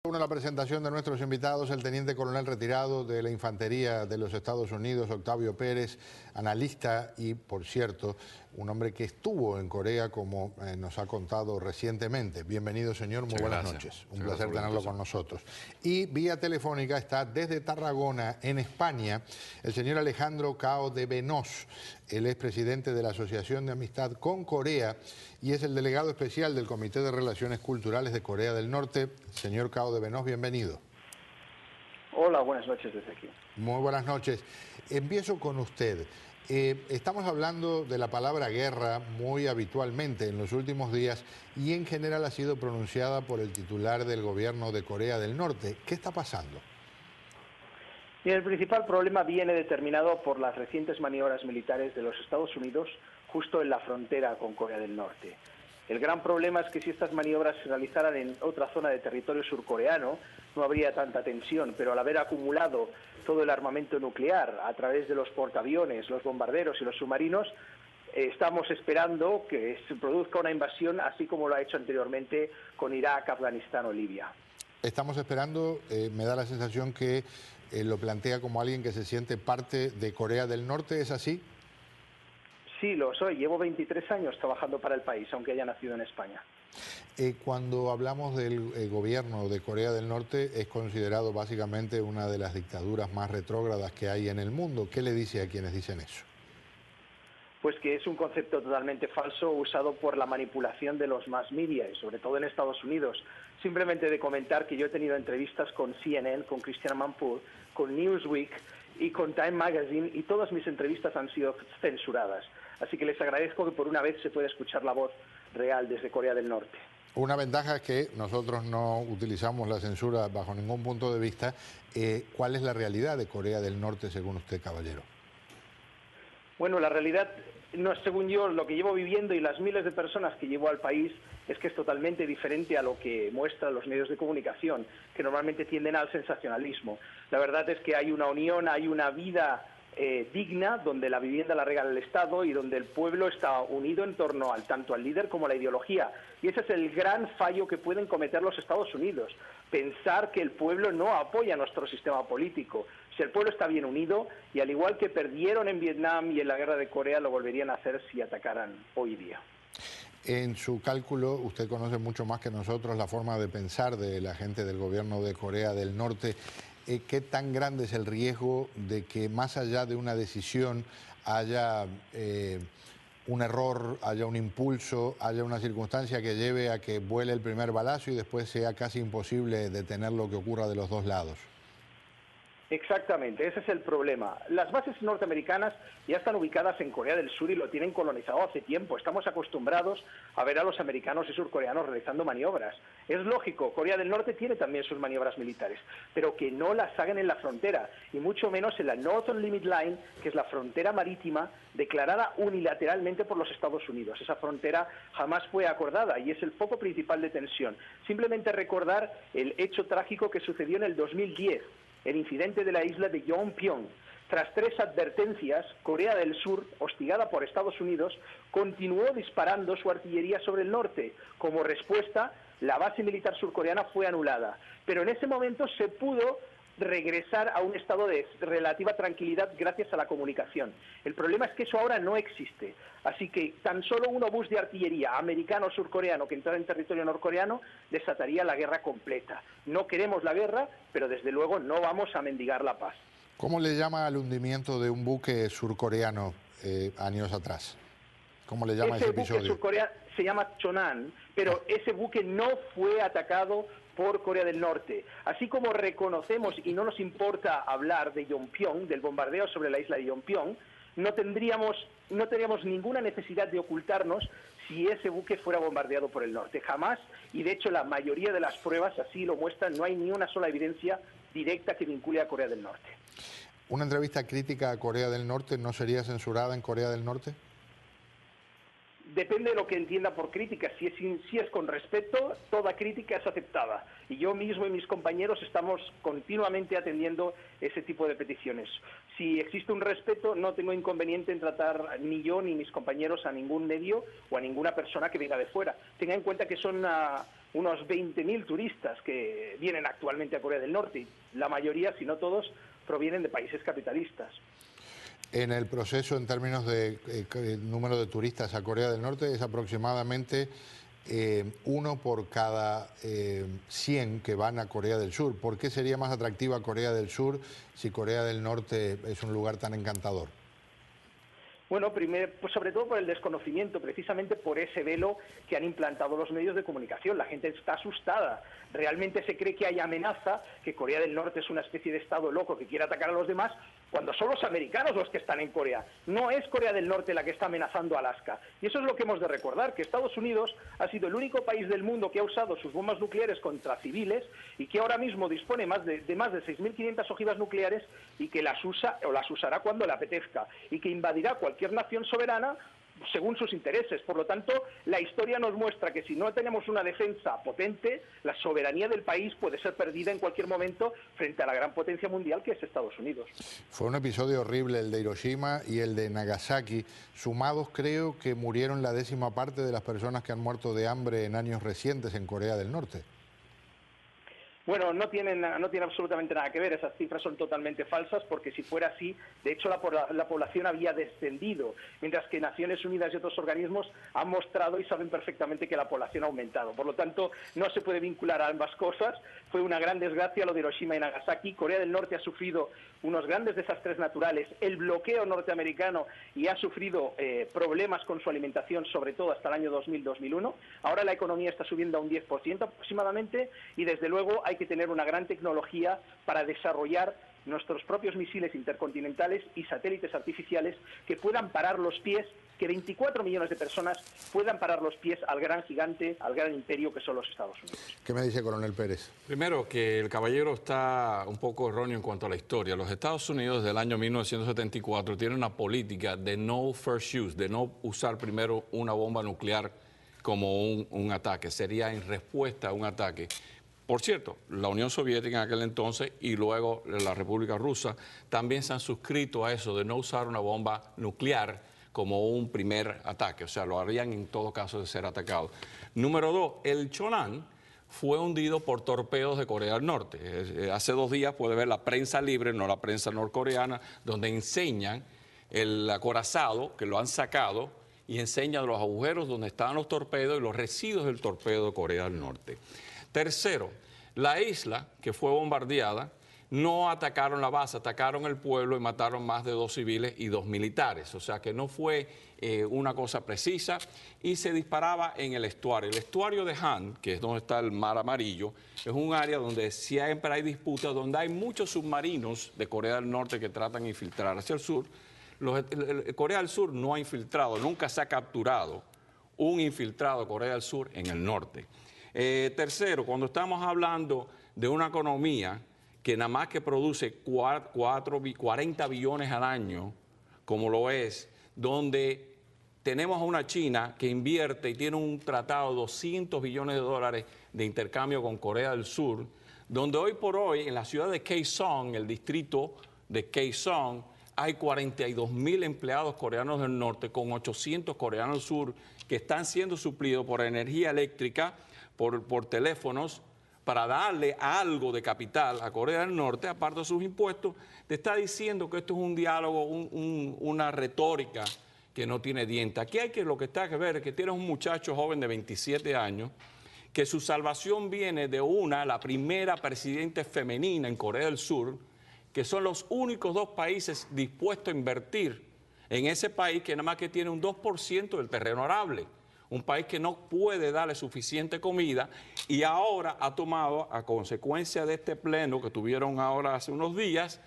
Una la presentación de nuestros invitados, el teniente coronel retirado de la Infantería de los Estados Unidos, Octavio Pérez, analista y, por cierto, un hombre que estuvo en Corea, como nos ha contado recientemente. Bienvenido, señor, muy buenas noches. Un placer tenerlo con nosotros. Y vía telefónica está desde Tarragona, en España, el señor Alejandro Cao de Benós. Él es presidente de la Asociación de Amistad con Corea y es el delegado especial del Comité de Relaciones Culturales de Corea del Norte. Señor Cao de Benós, bienvenido. Hola, buenas noches desde aquí. Muy buenas noches. Empiezo con usted. Estamos hablando de la palabra guerra muy habitualmente en los últimos días y en general ha sido pronunciada por el titular del gobierno de Corea del Norte. ¿Qué está pasando? Y el principal problema viene determinado por las recientes maniobras militares de los Estados Unidos justo en la frontera con Corea del Norte. El gran problema es que si estas maniobras se realizaran en otra zona de territorio surcoreano, no habría tanta tensión, pero al haber acumulado todo el armamento nuclear a través de los portaaviones, los bombarderos y los submarinos, estamos esperando que se produzca una invasión, así como lo ha hecho anteriormente con Irak, Afganistán o Libia. Estamos esperando, me da la sensación que lo plantea como alguien que se siente parte de Corea del Norte, ¿es así? Sí, lo soy. Llevo 23 años trabajando para el país, aunque haya nacido en España. Cuando hablamos del gobierno de Corea del Norte, es considerado básicamente una de las dictaduras más retrógradas que hay en el mundo. ¿Qué le dice a quienes dicen eso? Pues que es un concepto totalmente falso usado por la manipulación de los mass media y sobre todo en Estados Unidos. Simplemente de comentar que yo he tenido entrevistas con CNN, con Christiane Amanpour, con Newsweek y con Time Magazine y todas mis entrevistas han sido censuradas. Así que les agradezco que por una vez se pueda escuchar la voz real desde Corea del Norte. Una ventaja es que nosotros no utilizamos la censura bajo ningún punto de vista. ¿Cuál es la realidad de Corea del Norte según usted, caballero? Bueno, la realidad, no, según yo, lo que llevo viviendo y las miles de personas que llevo al país es que es totalmente diferente a lo que muestran los medios de comunicación, que normalmente tienden al sensacionalismo. La verdad es que hay una unión, hay una vida digna, donde la vivienda la regala el Estado y donde el pueblo está unido en torno tanto al líder como a la ideología. Y ese es el gran fallo que pueden cometer los Estados Unidos, pensar que el pueblo no apoya nuestro sistema político. Si el pueblo está bien unido, y al igual que perdieron en Vietnam y en la guerra de Corea, lo volverían a hacer si atacaran hoy día. En su cálculo, usted conoce mucho más que nosotros la forma de pensar de la gente del gobierno de Corea del Norte. ¿Qué tan grande es el riesgo de que más allá de una decisión haya un error, haya un impulso, haya una circunstancia que lleve a que vuele el primer balazo y después sea casi imposible detener lo que ocurra de los dos lados? Exactamente, ese es el problema. Las bases norteamericanas ya están ubicadas en Corea del Sur y lo tienen colonizado hace tiempo. Estamos acostumbrados a ver a los americanos y surcoreanos realizando maniobras. Es lógico, Corea del Norte tiene también sus maniobras militares, pero que no las hagan en la frontera, y mucho menos en la Northern Limit Line, que es la frontera marítima declarada unilateralmente por los Estados Unidos. Esa frontera jamás fue acordada y es el foco principal de tensión. Simplemente recordar el hecho trágico que sucedió en el 2010. El incidente de la isla de Yeonpyeong. Tras 3 advertencias, Corea del Sur, hostigada por Estados Unidos, continuó disparando su artillería sobre el norte. Como respuesta, la base militar surcoreana fue anulada. Pero en ese momento se pudo regresar a un estado de relativa tranquilidad gracias a la comunicación. El problema es que eso ahora no existe. Así que tan solo un obús de artillería americano o surcoreano que entrara en territorio norcoreano desataría la guerra completa. No queremos la guerra, pero desde luego no vamos a mendigar la paz. ¿Cómo le llama al hundimiento de un buque surcoreano años atrás? ¿Cómo le llama ese episodio? Ese buque surcoreano se llama Chonan, pero ese buque no fue atacado por Corea del Norte. Así como reconocemos y no nos importa hablar de Yeonpyeong, del bombardeo sobre la isla de Yeonpyeong, no tendríamos ninguna necesidad de ocultarnos si ese buque fuera bombardeado por el norte. Jamás, y de hecho la mayoría de las pruebas así lo muestran, no hay ni una sola evidencia directa que vincule a Corea del Norte. ¿Una entrevista crítica a Corea del Norte no sería censurada en Corea del Norte? Depende de lo que entienda por crítica. Si es con respeto, toda crítica es aceptada. Y yo mismo y mis compañeros estamos continuamente atendiendo ese tipo de peticiones. Si existe un respeto, no tengo inconveniente en tratar ni yo ni mis compañeros a ningún medio o a ninguna persona que venga de fuera. Tenga en cuenta que son unos 20.000 turistas que vienen actualmente a Corea del Norte, y la mayoría, si no todos, provienen de países capitalistas. En el proceso, en términos de número de turistas a Corea del Norte, es aproximadamente uno por cada 100 que van a Corea del Sur. ¿Por qué sería más atractiva Corea del Sur si Corea del Norte es un lugar tan encantador? Bueno, primero, pues sobre todo por el desconocimiento, precisamente por ese velo que han implantado los medios de comunicación. La gente está asustada. Realmente se cree que hay amenaza, que Corea del Norte es una especie de estado loco que quiere atacar a los demás, cuando son los americanos los que están en Corea. No es Corea del Norte la que está amenazando a Alaska. Y eso es lo que hemos de recordar, que Estados Unidos ha sido el único país del mundo que ha usado sus bombas nucleares contra civiles y que ahora mismo dispone más de 6.500 ojivas nucleares y que las usa o las usará cuando le apetezca y que invadirá cualquier nación soberana según sus intereses. Por lo tanto, la historia nos muestra que si no tenemos una defensa potente, la soberanía del país puede ser perdida en cualquier momento frente a la gran potencia mundial que es Estados Unidos. Fue un episodio horrible el de Hiroshima y el de Nagasaki. Sumados, creo que murieron la 10ª parte de las personas que han muerto de hambre en años recientes en Corea del Norte. Bueno, no tienen absolutamente nada que ver, esas cifras son totalmente falsas, porque si fuera así, de hecho la población había descendido, mientras que Naciones Unidas y otros organismos han mostrado y saben perfectamente que la población ha aumentado. Por lo tanto, no se puede vincular a ambas cosas. Fue una gran desgracia lo de Hiroshima y Nagasaki. Corea del Norte ha sufrido unos grandes desastres naturales, el bloqueo norteamericano, y ha sufrido problemas con su alimentación, sobre todo hasta el año 2000-2001. Ahora la economía está subiendo a un 10% aproximadamente, y desde luego hay que tener una gran tecnología para desarrollar nuestros propios misiles intercontinentales y satélites artificiales que puedan parar los pies, que 24 millones de personas puedan parar los pies al gran gigante, al gran imperio que son los Estados Unidos. ¿Qué me dice, coronel Pérez? Primero, que el caballero está un poco erróneo en cuanto a la historia. Los Estados Unidos desde el año 1974 tienen una política de no first use, de no usar primero una bomba nuclear como un ataque. Sería en respuesta a un ataque. Por cierto, la Unión Soviética en aquel entonces y luego la República Rusa también se han suscrito a eso de no usar una bomba nuclear como un primer ataque. O sea, lo harían en todo caso de ser atacado. Número 2, el Chonan fue hundido por torpedos de Corea del Norte. Hace 2 días puede ver la prensa libre, no la prensa norcoreana, donde enseñan el acorazado que lo han sacado y enseñan los agujeros donde estaban los torpedos y los residuos del torpedo de Corea del Norte. Tercero, la isla que fue bombardeada, no atacaron la base, atacaron el pueblo y mataron más de 2 civiles y 2 militares. O sea que no fue una cosa precisa y se disparaba en el estuario. El estuario de Han, que es donde está el Mar Amarillo, es un área donde siempre hay disputas, donde hay muchos submarinos de Corea del Norte que tratan de infiltrar hacia el sur. Corea del Sur no ha infiltrado, nunca se ha capturado un infiltrado de Corea del Sur en el norte. Tercero, cuando estamos hablando de una economía que nada más que produce 40 billones al año, como lo es, donde tenemos a una China que invierte y tiene un tratado de 200 billones de dólares de intercambio con Corea del Sur, donde hoy por hoy en la ciudad de Kaesong, el distrito de Kaesong, hay 42.000 empleados coreanos del norte con 800 coreanos del sur que están siendo suplidos por energía eléctrica, por teléfonos, para darle algo de capital a Corea del Norte, aparte de sus impuestos. Te está diciendo que esto es un diálogo, una retórica que no tiene diente. Aquí lo que está que ver es que tienes un muchacho joven de 27 años, que su salvación viene de la primera presidenta femenina en Corea del Sur, que son los únicos 2 países dispuestos a invertir en ese país que nada más que tiene un 2% del terreno arable. Un país que no puede darle suficiente comida y ahora ha tomado, a consecuencia de este pleno que tuvieron ahora hace unos días,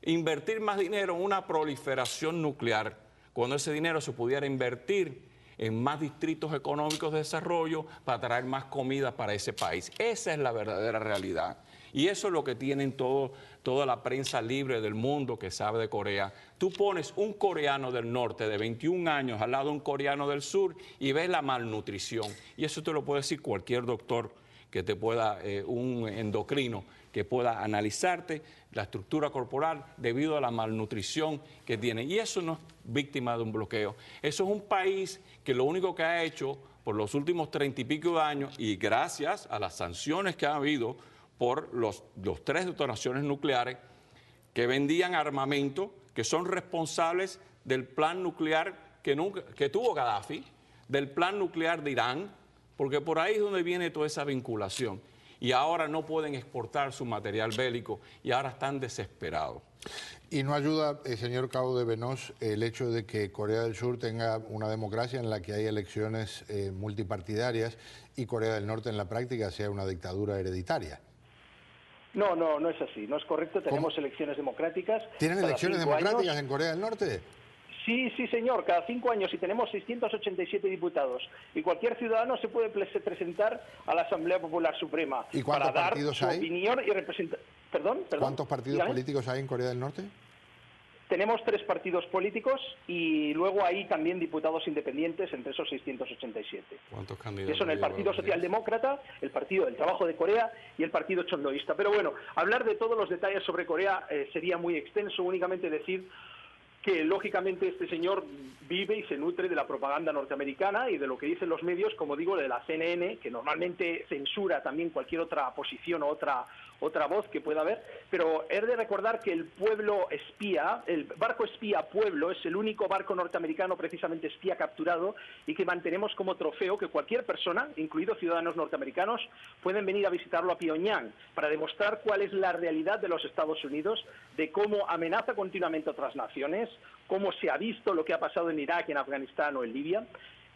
invertir más dinero en una proliferación nuclear, cuando ese dinero se pudiera invertir en más distritos económicos de desarrollo para traer más comida para ese país. Esa es la verdadera realidad. Y eso es lo que tienen toda la prensa libre del mundo que sabe de Corea. Tú pones un coreano del norte de 21 años al lado de un coreano del sur y ves la malnutrición. Y eso te lo puede decir cualquier doctor que te pueda, un endocrino, que pueda analizarte la estructura corporal debido a la malnutrición que tiene. Y eso no es víctima de un bloqueo. Eso es un país que lo único que ha hecho, por los últimos 30 y pico de años y gracias a las sanciones que ha habido por los 3 detonaciones nucleares que vendían armamento, que son responsables del plan nuclear que tuvo Gaddafi, del plan nuclear de Irán, porque por ahí es donde viene toda esa vinculación. Y ahora no pueden exportar su material bélico y ahora están desesperados. ¿Y no ayuda, señor Cabo de Venoz, el hecho de que Corea del Sur tenga una democracia en la que hay elecciones multipartidarias y Corea del Norte en la práctica sea una dictadura hereditaria? No, no es así, no es correcto. Tenemos elecciones democráticas. ¿Tienen elecciones democráticas en Corea del Norte? Sí, señor, cada 5 años y tenemos 687 diputados. Y cualquier ciudadano se puede presentar a la Asamblea Popular Suprema ¿Y cuántos para dar partidos su hay? opinión y representar... ¿Perdón? ¿Cuántos partidos Dígame. políticos hay en Corea del Norte? Tenemos 3 partidos políticos y luego hay también diputados independientes entre esos 687. ¿Cuántos candidatos? Que son el Partido Socialdemócrata, el Partido del Trabajo de Corea y el Partido Chondoísta. Pero bueno, hablar de todos los detalles sobre Corea sería muy extenso, únicamente decir que lógicamente este señor vive y se nutre de la propaganda norteamericana y de lo que dicen los medios, como digo, de la CNN, que normalmente censura también cualquier otra posición o otra voz que pueda haber, pero he de recordar que el pueblo espía, el barco espía Pueblo, es el único barco norteamericano precisamente espía capturado y que mantenemos como trofeo que cualquier persona, incluidos ciudadanos norteamericanos, pueden venir a visitarlo a Pyongyang para demostrar cuál es la realidad de los Estados Unidos, de cómo amenaza continuamente a otras naciones, cómo se ha visto lo que ha pasado en Irak, en Afganistán o en Libia,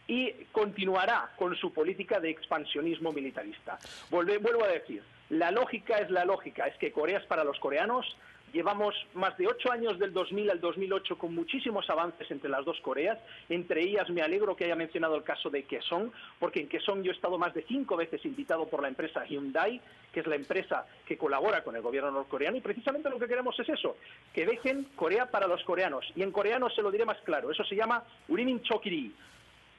y continuará con su política de expansionismo militarista. Vuelvo a decir, la lógica es la lógica, es que Corea es para los coreanos. Llevamos más de 8 años del 2000 al 2008 con muchísimos avances entre las dos Coreas. Entre ellas me alegro que haya mencionado el caso de Kaesong, porque en Kaesong yo he estado más de 5 veces invitado por la empresa Hyundai, que es la empresa que colabora con el gobierno norcoreano, y precisamente lo que queremos es eso, que dejen Corea para los coreanos. Y en coreano se lo diré más claro, eso se llama Urimin Chokiri.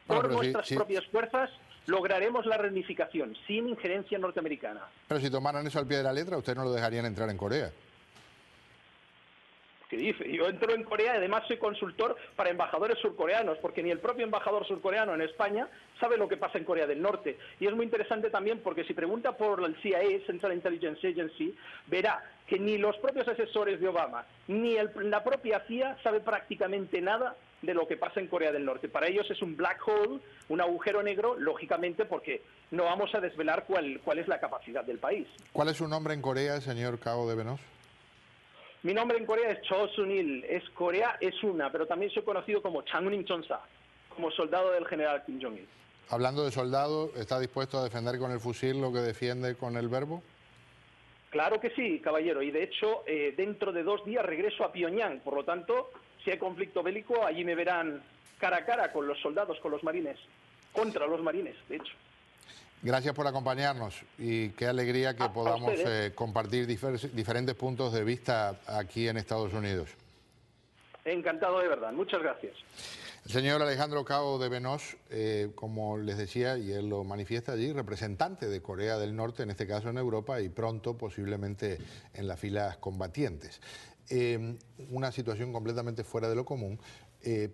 Por nuestras propias fuerzas lograremos la reunificación, sin injerencia norteamericana. Pero si tomaran eso al pie de la letra, ¿usted no lo dejarían entrar en Corea? ¿Qué dice? Yo entro en Corea y además soy consultor para embajadores surcoreanos, porque ni el propio embajador surcoreano en España sabe lo que pasa en Corea del Norte. Y es muy interesante también porque si pregunta por el CIA, Central Intelligence Agency, verá que ni los propios asesores de Obama, ni la propia CIA sabe prácticamente nada de lo que pasa en Corea del Norte. Para ellos es un black hole, un agujero negro, lógicamente porque no vamos a desvelar cuál es la capacidad del país. ¿Cuál es su nombre en Corea, señor Cabo de Venoz? Mi nombre en Corea es Cho Sun-il, Corea es una, pero también soy conocido como Changnim Chonsa, como soldado del general Kim Jong-il. Hablando de soldado, ¿está dispuesto a defender con el fusil lo que defiende con el verbo? Claro que sí, caballero, y de hecho dentro de 2 días regreso a Pyongyang, por lo tanto, si hay conflicto bélico, allí me verán cara a cara con los soldados, con los marines, contra los marines, de hecho. Gracias por acompañarnos y qué alegría que podamos compartir diferentes puntos de vista aquí en Estados Unidos. Encantado de verdad, muchas gracias. El señor Alejandro Cabo de Venoz, como les decía, y él lo manifiesta allí, representante de Corea del Norte, en este caso en Europa, y pronto posiblemente en las filas combatientes. Una situación completamente fuera de lo común,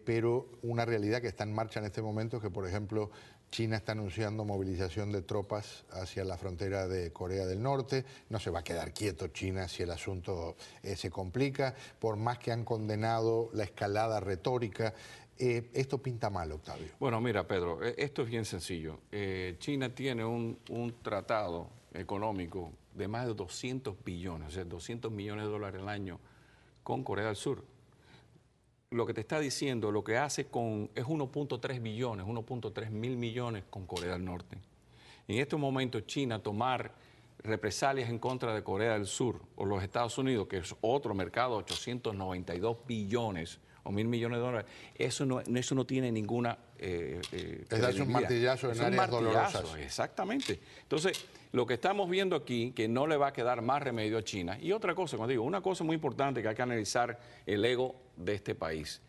pero una realidad que está en marcha en este momento, que por ejemplo China está anunciando movilización de tropas hacia la frontera de Corea del Norte. No se va a quedar quieto China si el asunto se complica, por más que han condenado la escalada retórica. Esto pinta mal, Octavio. Bueno, mira, Pedro, esto es bien sencillo. China tiene un tratado económico de más de 200 billones, o sea, 200 millones de dólares al año con Corea del Sur. Lo que te está diciendo, lo que hace es 1.3 billones, 1.3 mil millones con Corea del Norte. En estos momentos China tomar represalias en contra de Corea del Sur o los Estados Unidos, que es otro mercado, 892 billones o 1.000 millones de dólares, eso no tiene ninguna es darse un martillazo en áreas dolorosas. Exactamente. Entonces, lo que estamos viendo aquí, que no le va a quedar más remedio a China. Y otra cosa, como digo, una cosa muy importante que hay que analizar el ego de este país.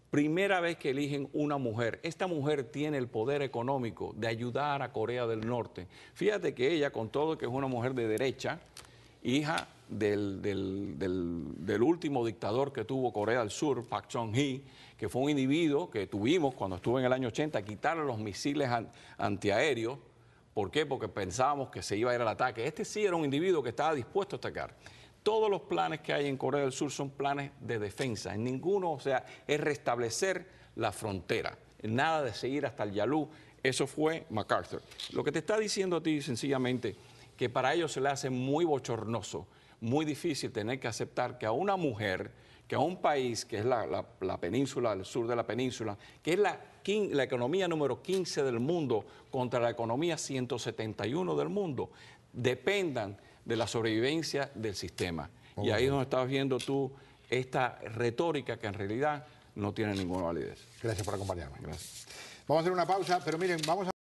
Primera vez que eligen una mujer. Esta mujer tiene el poder económico de ayudar a Corea del Norte. Fíjate que ella, con todo que es una mujer de derecha, hija del último dictador que tuvo Corea del Sur, Park Chung-hee, que fue un individuo que tuvimos cuando estuvo en el año 80, quitarle los misiles antiaéreos. ¿Por qué? Porque pensábamos que se iba a ir al ataque. Este sí era un individuo que estaba dispuesto a atacar. Todos los planes que hay en Corea del Sur son planes de defensa. En ninguno, o sea, es restablecer la frontera. Nada de seguir hasta el Yalu. Eso fue MacArthur. Lo que te está diciendo a ti, sencillamente, que para ellos se le hace muy bochornoso, muy difícil tener que aceptar que a una mujer, que a un país, que es la península, el sur de la península, que es la economía número 15 del mundo contra la economía 171 del mundo, dependan de la sobrevivencia del sistema. Y ahí es donde estás viendo tú esta retórica que en realidad no tiene ninguna validez. Gracias por acompañarme. Gracias. Vamos a hacer una pausa, pero miren, vamos a...